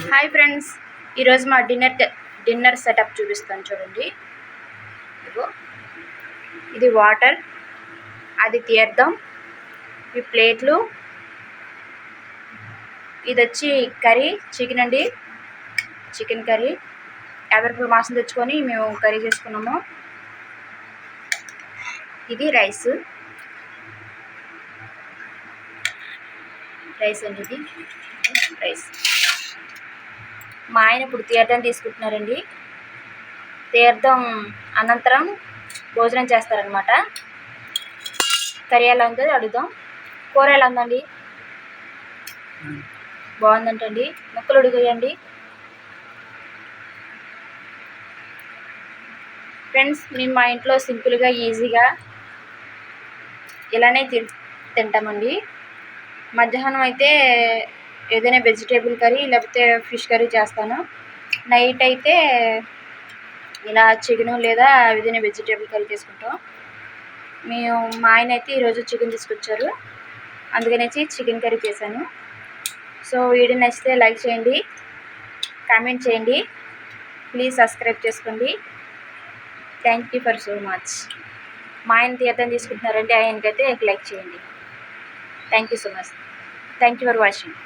Hi friends, ఈరోజు మా dinner setup చూపిస్తాను చూడండి. ఇదిగో ఇది వాటర్, అది తీర్థం, ఈ ప్లేట్లు, ఇది వచ్చి కర్రీ చికెన్ అండి, చికెన్ కర్రీ 50 రూపాయల మాసం తెచ్చుకొని మేము కర్రీ చేసుకున్నాము. ఇది రైస్ అండి, ఇది రైస్. మా ఆయన ఇప్పుడు తీర్థం తీసుకుంటున్నారండి. తీర్థం అనంతరం భోజనం చేస్తారనమాట. కర్రీ ఎలా ఉందో అడుగుదాం. కూర ఎలా ఉందండి? బాగుందంటండి. ముక్కలు ఉడిగేయండి ఫ్రెండ్స్. మేము మా ఇంట్లో సింపుల్గా ఈజీగా ఇలానే తింటామండి. మధ్యాహ్నం అయితే ఏదైనా వెజిటేబుల్ కర్రీ లేకపోతే ఫిష్ కర్రీ చేస్తాను. నైట్ అయితే ఇలా చికెను లేదా ఏదైనా వెజిటేబుల్ కర్రీ చేసుకుంటాం. మా ఆయన అయితే ఈరోజు చికెన్ తీసుకొచ్చారు, అందుకనేసి చికెన్ కర్రీ చేశాను. సో వీడియో నచ్చితే లైక్ చేయండి, కామెంట్ చేయండి, ప్లీజ్ సబ్స్క్రైబ్ చేసుకోండి. Thank you for so much. మా ఆయన తీర్థం తీసుకుంటున్నారంటే ఆయనకైతే లైక్ చేయండి. Thank you so much. Thank you for watching.